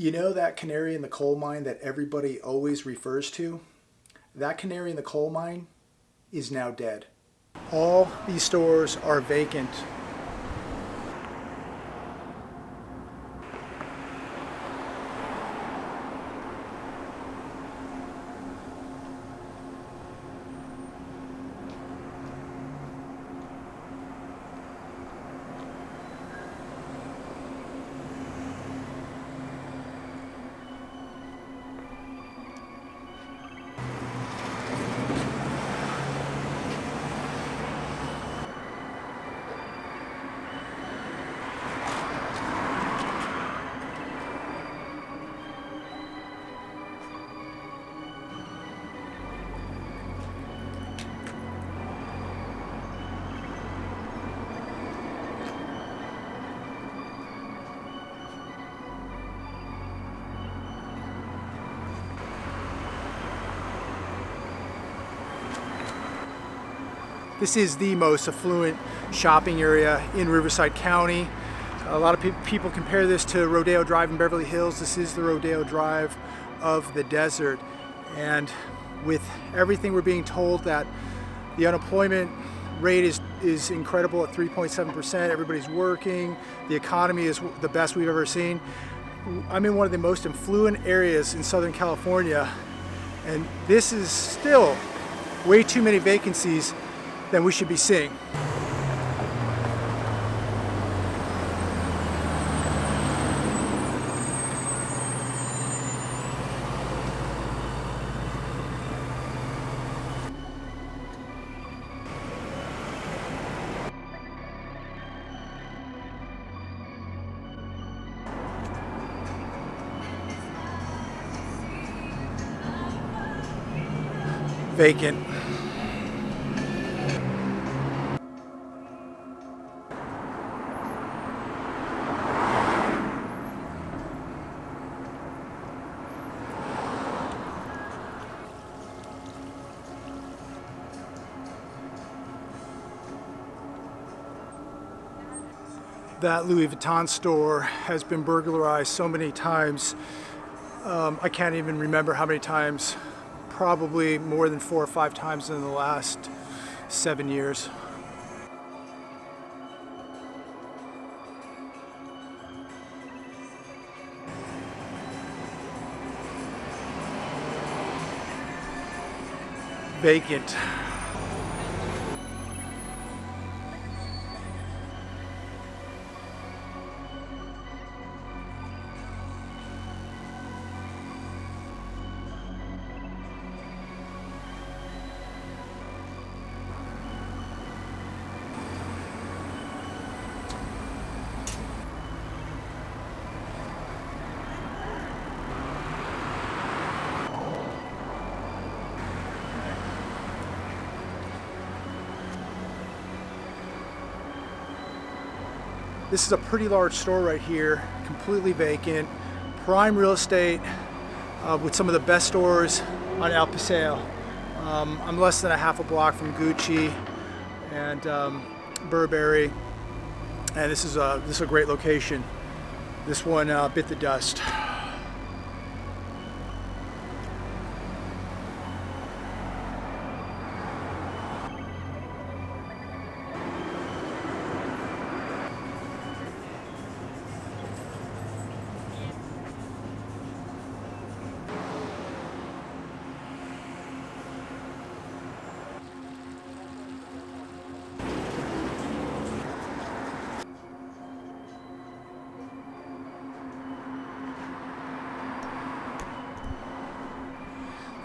You know that canary in the coal mine that everybody always refers to? That canary in the coal mine is now dead. All these stores are vacant. This is the most affluent shopping area in Riverside County. A lot of people compare this to Rodeo Drive in Beverly Hills. This is the Rodeo Drive of the desert. And with everything we're being told that the unemployment rate is incredible at 3.7%, everybody's working, the economy is the best we've ever seen. I'm in one of the most affluent areas in Southern California, and this is still way too many vacancies than we should be seeing. Vacant. That Louis Vuitton store has been burglarized so many times. I can't even remember how many times. Probably more than 4 or 5 times in the last 7 years. Vacant. This is a pretty large store right here, completely vacant, prime real estate with some of the best stores on El Paseo. I'm less than a half a block from Gucci and Burberry, and this is a great location. This one bit the dust.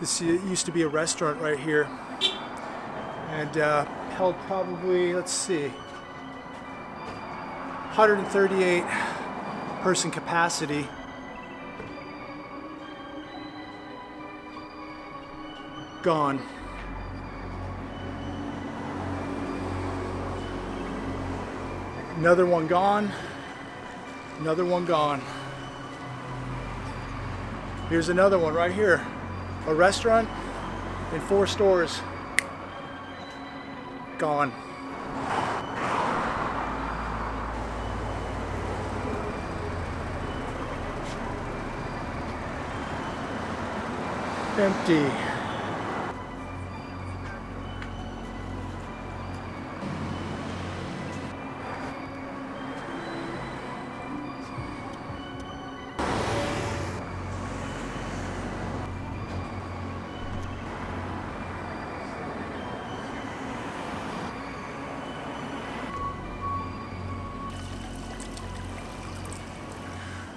This used to be a restaurant right here, and held probably, let's see, 138 person capacity. Gone. Another one gone. Another one gone. Here's another one right here. A restaurant and 4 stores. Gone. Empty.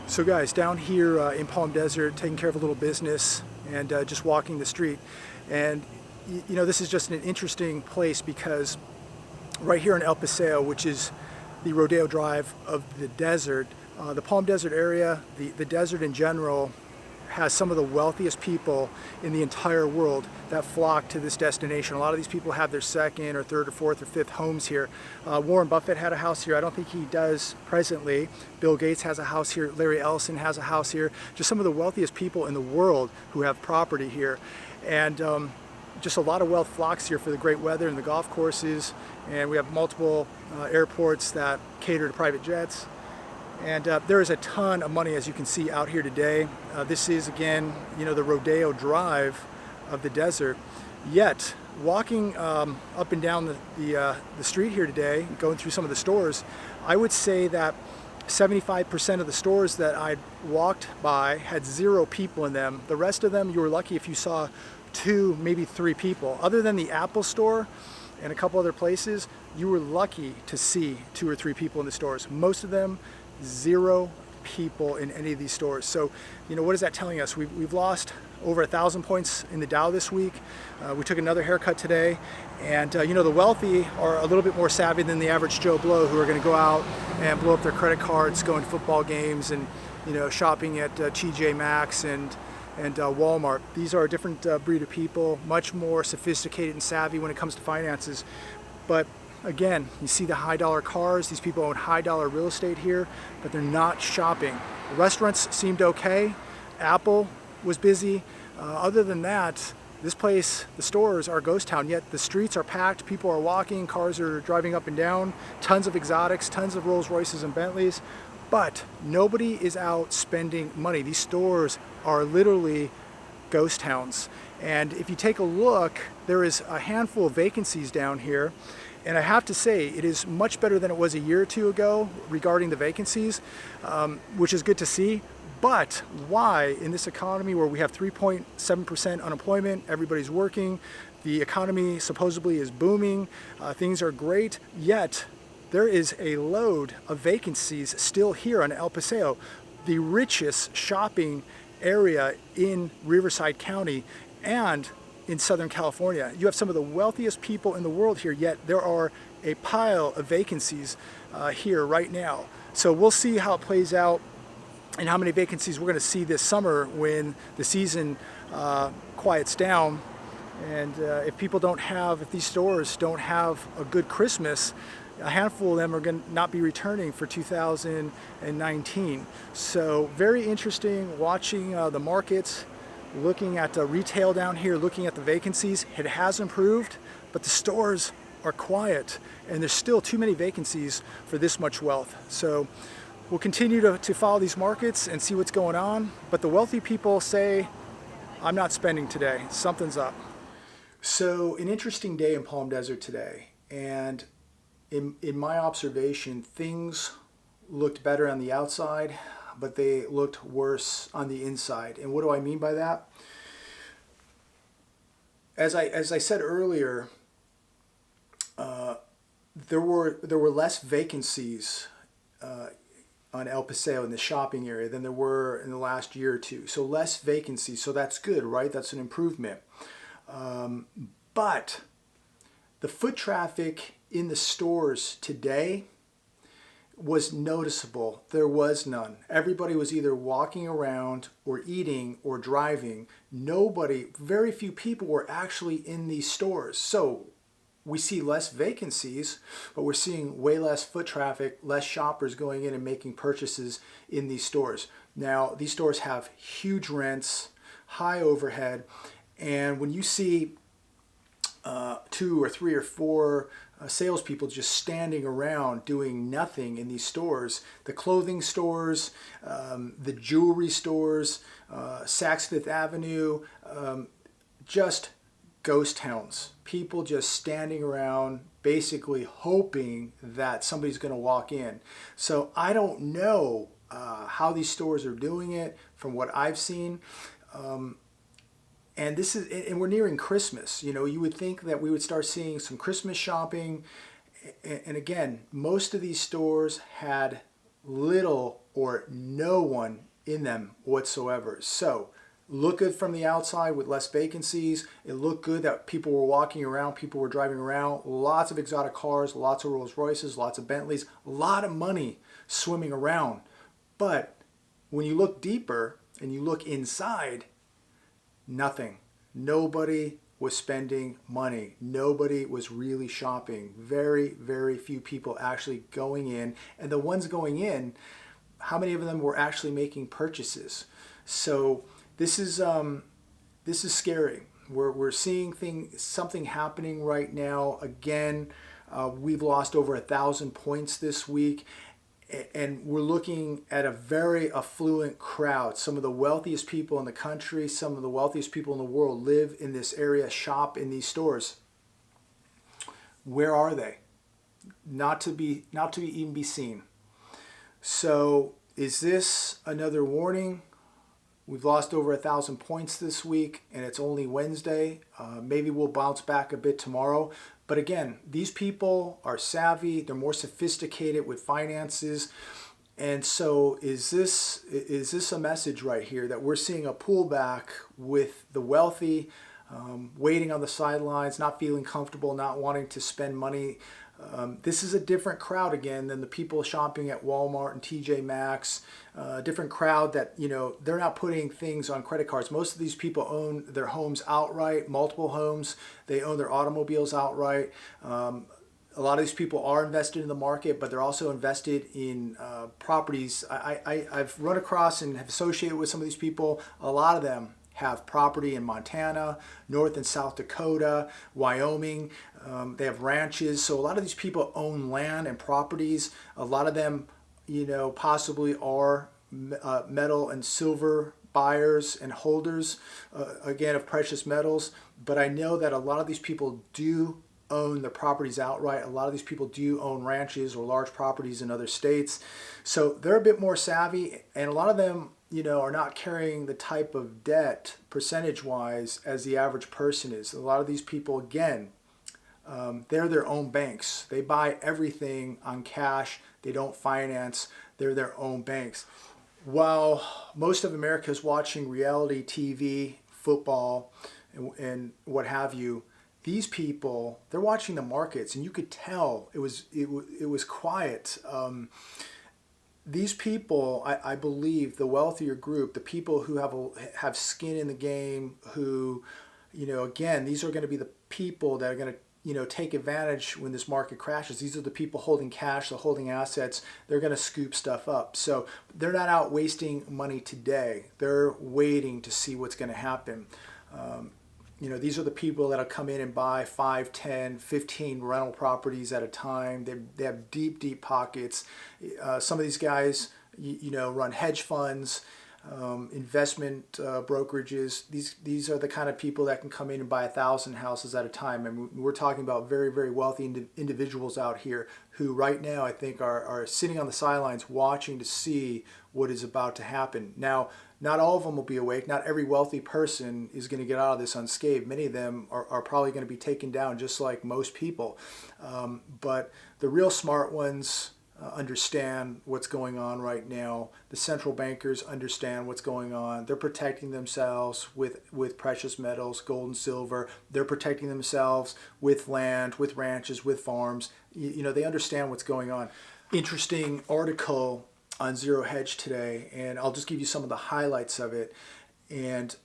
So guys, down here in Palm Desert, taking care of a little business and just walking the street. And you know, this is just an interesting place because right here in El Paseo, which is the Rodeo Drive of the desert, the Palm Desert area, the desert in general, has some of the wealthiest people in the entire world that flock to this destination. A lot of these people have their second or third or fourth or fifth homes here. Warren Buffett had a house here. I don't think he does presently. Bill Gates has a house here. Larry Ellison has a house here. Just some of the wealthiest people in the world who have property here. And just a lot of wealth flocks here for the great weather and the golf courses. And we have multiple airports that cater to private jets. And there is a ton of money, as you can see out here today. This is, again, you know, the Rodeo Drive of the desert. Yet, walking up and down the street here today, going through some of the stores, I would say that 75% of the stores that I walked by had 0 people in them. The rest of them, you were lucky if you saw 2, maybe 3 people. Other than the Apple store and a couple other places, you were lucky to see 2 or 3 people in the stores. Most of them, 0 people in any of these stores. So, you know, what is that telling us? We've lost over 1,000 points in the Dow this week. We took another haircut today, and you know, the wealthy are a little bit more savvy than the average Joe Blow, who are going to go out and blow up their credit cards, going to football games, and you know, shopping at TJ Maxx and Walmart. These are a different breed of people, much more sophisticated and savvy when it comes to finances. But again, you see the high dollar cars. These people own high dollar real estate here, but they're not shopping. The restaurants seemed okay. Apple was busy. Other than that, this place, the stores are a ghost town, yet the streets are packed. People are walking, cars are driving up and down, tons of exotics, tons of Rolls Royces and Bentleys, but nobody is out spending money. These stores are literally ghost towns. And if you take a look, there is a handful of vacancies down here. And I have to say, it is much better than it was a year or 2 ago regarding the vacancies, which is good to see. But why, in this economy where we have 3.7% unemployment, everybody's working, the economy supposedly is booming, things are great, yet there is a load of vacancies still here on El Paseo, the richest shopping area in Riverside County and in Southern California. You have some of the wealthiest people in the world here, yet there are a pile of vacancies here right now. So we'll see how it plays out and how many vacancies we're going to see this summer when the season quiets down. And if these stores don't have a good Christmas, a handful of them are going to not be returning for 2019. So very interesting watching the markets, looking at retail down here, looking at the vacancies. It has improved, but the stores are quiet, and there's still too many vacancies for this much wealth. So we'll continue to follow these markets and see what's going on. But the wealthy people say, I'm not spending today. Something's up. So an interesting day in Palm Desert today. And in my observation, things looked better on the outside, but they looked worse on the inside. And what do I mean by that? As I said earlier, there were less vacancies on El Paseo in the shopping area than there were in the last year or 2. So less vacancies. So that's good, right? That's an improvement. But the foot traffic in the stores today was noticeable. There was none. Everybody was either walking around or eating or driving. Very few people were actually in these stores. So we see less vacancies, but we're seeing way less foot traffic, less shoppers going in and making purchases in these stores. Now, these stores have huge rents, high overhead, and when you see 2 or 3 or 4 salespeople just standing around doing nothing in these stores. The clothing stores, the jewelry stores, Saks Fifth Avenue, just ghost towns. People just standing around basically hoping that somebody's going to walk in. So I don't know how these stores are doing it from what I've seen. And we're nearing Christmas. You know, you would think that we would start seeing some Christmas shopping. And again, most of these stores had little or no one in them whatsoever. So look good from the outside with less vacancies. It looked good that people were walking around, people were driving around, lots of exotic cars, lots of Rolls Royces, lots of Bentleys, a lot of money swimming around. But when you look deeper and you look inside, nothing. Nobody was spending money. Nobody was really shopping. Very, very few people actually going in. And the ones going in, how many of them were actually making purchases? So this is scary. We're seeing something happening right now. Again, we've lost over 1,000 points this week. And we're looking at a very affluent crowd. Some of the wealthiest people in the country, some of the wealthiest people in the world live in this area, shop in these stores. Where are they? Not to even be seen. So is this another warning? We've lost over 1,000 points this week, and it's only Wednesday. Maybe we'll bounce back a bit tomorrow. But again, these people are savvy. They're more sophisticated with finances. And so is this a message right here that we're seeing a pullback with the wealthy, waiting on the sidelines, not feeling comfortable, not wanting to spend money? This is a different crowd again than the people shopping at Walmart and TJ Maxx. Different crowd that, you know, they're not putting things on credit cards. Most of these people own their homes outright, multiple homes. They own their automobiles outright. A lot of these people are invested in the market, but they're also invested in properties. I've run across and have associated with some of these people. A lot of them have property in Montana, North and South Dakota, Wyoming. They have ranches. So a lot of these people own land and properties. A lot of them, you know, possibly are metal and silver buyers and holders, again, of precious metals. But I know that a lot of these people do own the properties outright. A lot of these people do own ranches or large properties in other states. So they're a bit more savvy, and a lot of them, you know, are not carrying the type of debt percentage-wise as the average person is. A lot of these people, again, they're their own banks. They buy everything on cash. They don't finance. They're their own banks. While most of America is watching reality TV, football, and what have you, these people, they're watching the markets, and you could tell it was quiet. These people, I believe, the wealthier group, the people who have skin in the game, who, you know, again, these are going to be the people that are going to, you know, take advantage when this market crashes. These are the people holding cash, they're holding assets. They're going to scoop stuff up. So they're not out wasting money today. They're waiting to see what's going to happen. You know, these are the people that'll come in and buy 5, 10, 15 rental properties at a time. They have deep, deep pockets. Some of these guys, you know, run hedge funds, investment brokerages. These are the kind of people that can come in and buy 1,000 houses at a time. And we're talking about very, very wealthy individuals out here who right now I think are sitting on the sidelines watching to see what is about to happen. Now, not all of them will be awake. Not every wealthy person is going to get out of this unscathed. Many of them are probably going to be taken down just like most people. But the real smart ones understand what's going on right now. The central bankers understand what's going on. They're protecting themselves with precious metals, gold and silver. They're protecting themselves with land, with ranches, with farms. You know, they understand what's going on. Interesting article on Zero Hedge today, and I'll just give you some of the highlights of it and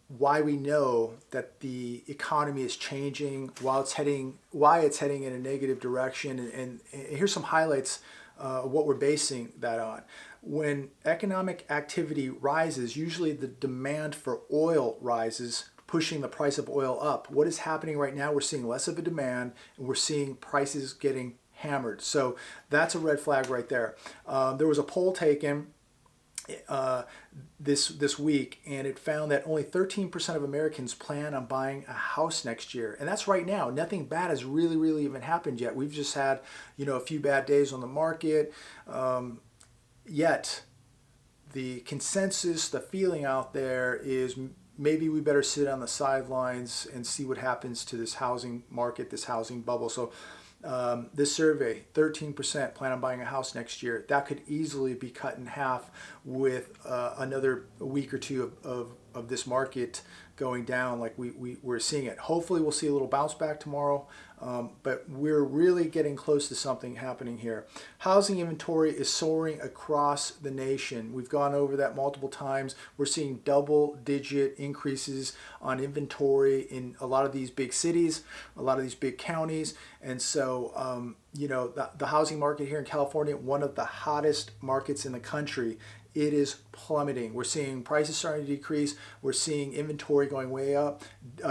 why we know that the economy is changing, why it's heading in a negative direction, and here's some highlights of what we're basing that on. When economic activity rises, usually the demand for oil rises, pushing the price of oil up. What is happening right now? We're seeing less of a demand, and we're seeing prices getting hammered. So that's a red flag right there. There was a poll taken this week, and it found that only 13% of Americans plan on buying a house next year, and that's right now. Nothing bad has really even happened yet. We've just had a few bad days on the market, yet the consensus, the feeling out there is maybe we better sit on the sidelines and see what happens to this housing market, this housing bubble. So this survey, 13% plan on buying a house next year. That could easily be cut in half with another week or two of this market going down like we're seeing it. Hopefully we'll see a little bounce back tomorrow, but we're really getting close to something happening here. Housing inventory is soaring across the nation. We've gone over that multiple times. We're seeing double-digit increases on inventory in a lot of these big cities, a lot of these big counties, and so the housing market here in California, one of the hottest markets in the country, it is plummeting. We're seeing prices starting to decrease. We're seeing inventory going way up.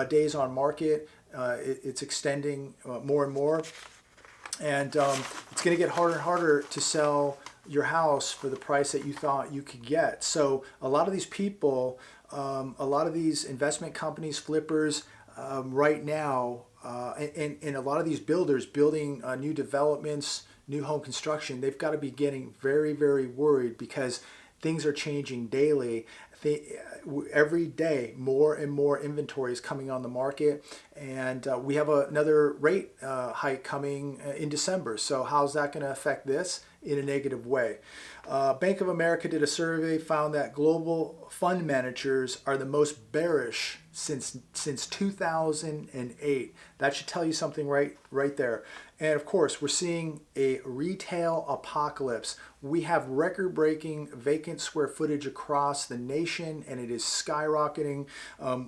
Days on market, it's extending more and more. And it's going to get harder and harder to sell your house for the price that you thought you could get. So a lot of these people, a lot of these investment companies, flippers, right now, and a lot of these builders building new developments, new home construction, they've got to be getting very worried because things are changing daily. Every day, more and more inventory is coming on the market, and we have another rate hike coming in December. So how's that going to affect this? In a negative way. Bank of America did a survey, found that global fund managers are the most bearish since 2008. That should tell you something right there. And of course, we're seeing a retail apocalypse. We have record-breaking vacant square footage across the nation, and it is skyrocketing.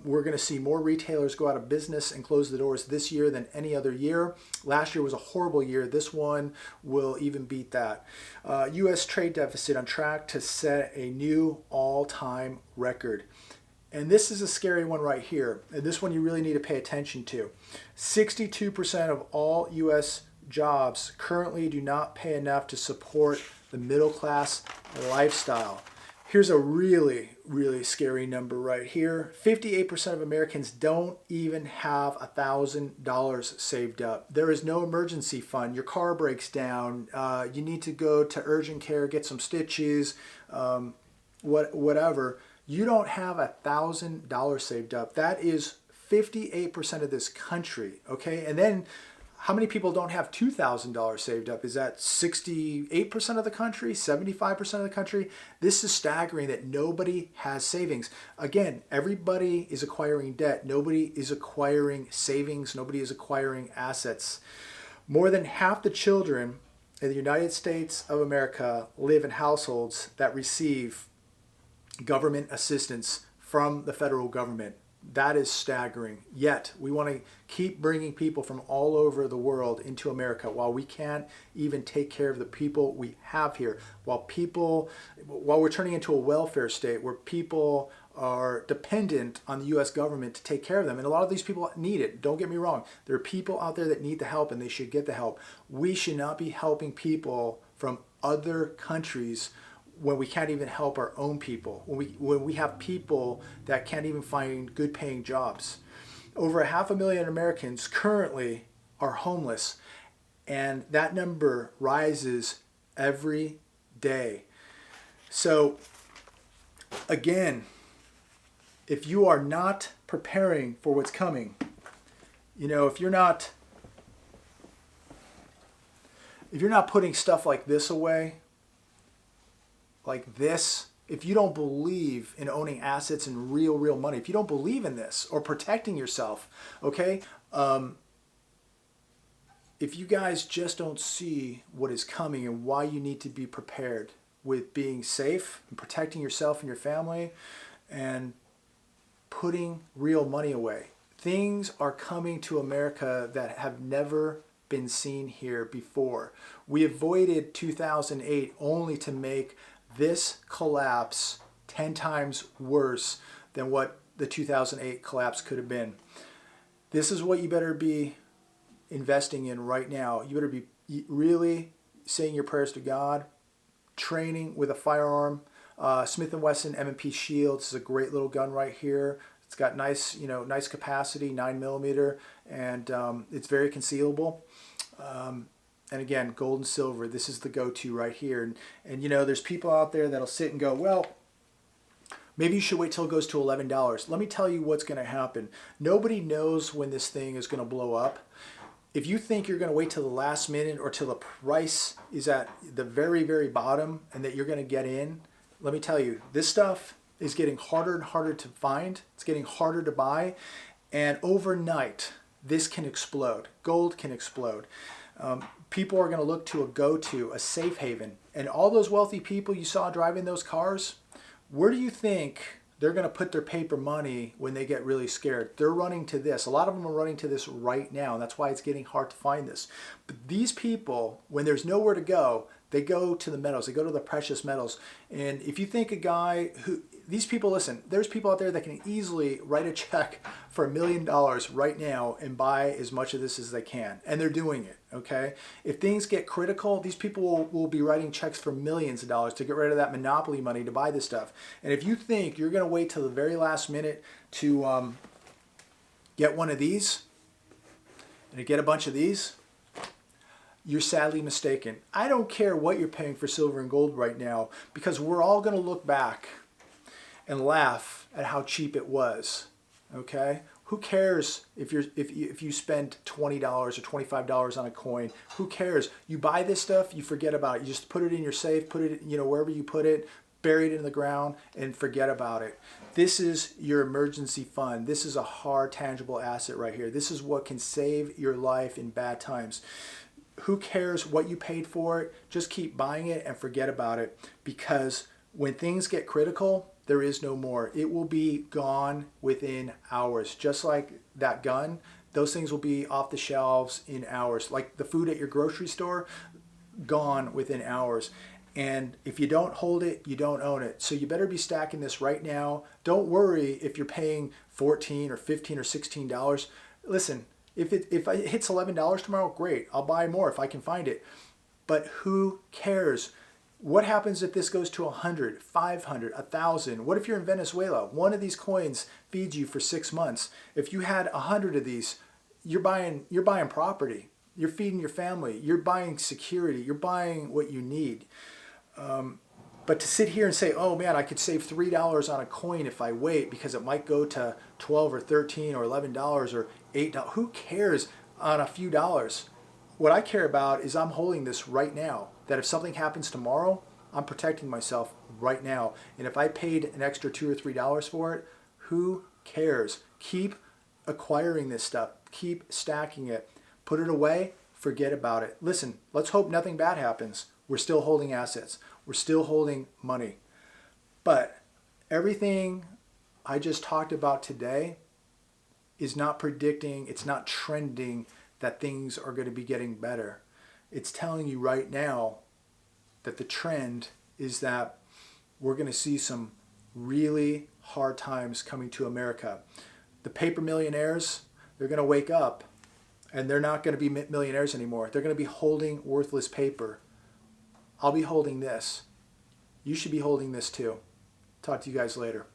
We're going to see more retailers go out of business and close the doors this year than any other year. Last year was a horrible year. This one will even beat that. U.S. trade deficit on track to set a new all-time record. And this is a scary one right here. And this one you really need to pay attention to. 62% of all U.S. jobs currently do not pay enough to support the middle class lifestyle. Here's a really scary number right here. 58% of Americans don't even have $1,000 saved up. There is no emergency fund. Your car breaks down. You need to go to urgent care, get some stitches, whatever. You don't have $1,000 saved up. That is 58% of this country, okay? And then how many people don't have $2,000 saved up? Is that 68% of the country, 75% of the country? This is staggering that nobody has savings. Again, everybody is acquiring debt. Nobody is acquiring savings. Nobody is acquiring assets. More than half the children in the United States of America live in households that receive government assistance from the federal government. That is staggering. Yet we want to keep bringing people from all over the world into America while we can't even take care of the people we have here. While we're turning into a welfare state where people are dependent on the U.S. government to take care of them. And a lot of these people need it. Don't get me wrong. There are people out there that need the help, and they should get the help. We should not be helping people from other countries when we can't even help our own people, when we have people that can't even find good paying jobs. Over 500,000 Americans currently are homeless, and that number rises every day. So again, if you are not preparing for what's coming, if you're not putting stuff like this away, like this, if you don't believe in owning assets and real money, if you don't believe in this or protecting yourself, okay, if you guys just don't see what is coming and why you need to be prepared with being safe and protecting yourself and your family and putting real money away, things are coming to America that have never been seen here before. We avoided 2008 only to make this collapse 10 times worse than what the 2008 collapse could have been. This is what you better be investing in right now. You better be really saying your prayers to God, training with a firearm. Smith & Wesson M&P Shield. This is a great little gun right here. It's got nice, nice capacity, 9mm, and it's very concealable. And again, gold and silver, this is the go-to right here. And there's people out there that'll sit and go, well, maybe you should wait till it goes to $11. Let me tell you what's going to happen. Nobody knows when this thing is going to blow up. If you think you're going to wait till the last minute or till the price is at the very, very bottom and that you're going to get in, let me tell you, this stuff is getting harder and harder to find. It's getting harder to buy. And overnight, this can explode. Gold can explode. People are going to look to a go-to, a safe haven. And all those wealthy people you saw driving those cars, where do you think they're going to put their paper money when they get really scared? They're running to this. A lot of them are running to this right now, and that's why it's getting hard to find this. But these people, when there's nowhere to go, they go to the metals. They go to the precious metals. And if you think a guy who, these people, listen, there's people out there that can easily write a check for $1 million right now and buy as much of this as they can. And they're doing it, okay? If things get critical, these people will be writing checks for millions of dollars to get rid of that monopoly money to buy this stuff. And if you think you're going to wait till the very last minute to get one of these and to get a bunch of these, you're sadly mistaken. I don't care what you're paying for silver and gold right now, because we're all going to look back and laugh at how cheap it was. Okay? Who cares if you spend $20 or $25 on a coin? Who cares? You buy this stuff, you forget about it. You just put it in your safe, put it, wherever you put it, bury it in the ground, and forget about it. This is your emergency fund. This is a hard, tangible asset right here. This is what can save your life in bad times. Who cares what you paid for it? Just keep buying it and forget about it, because when things get critical, there is no more. It will be gone within hours. Just like that gun, those things will be off the shelves in hours. Like the food at your grocery store, gone within hours. And if you don't hold it, you don't own it. So you better be stacking this right now. Don't worry if you're paying $14 or $15 or $16. Listen, if it hits $11 tomorrow, great. I'll buy more if I can find it. But who cares? What happens if this goes to 100, 500, 1,000? What if you're in Venezuela? One of these coins feeds you for 6 months. If you had 100 of these, you're buying property. You're feeding your family. You're buying security. You're buying what you need. But to sit here and say, oh man, I could save $3 on a coin if I wait because it might go to 12 or 13 or $11 or $8. Who cares on a few dollars? What I care about is I'm holding this right now. That if something happens tomorrow, I'm protecting myself right now. And if I paid an extra $2 or $3 for it, who cares? Keep acquiring this stuff. Keep stacking it. Put it away. Forget about it. Listen, let's hope nothing bad happens. We're still holding assets. We're still holding money. But everything I just talked about today is not predicting, it's not trending that things are going to be getting better. It's telling you right now that the trend is that we're going to see some really hard times coming to America. The paper millionaires, they're going to wake up and they're not going to be millionaires anymore. They're going to be holding worthless paper. I'll be holding this. You should be holding this too. Talk to you guys later.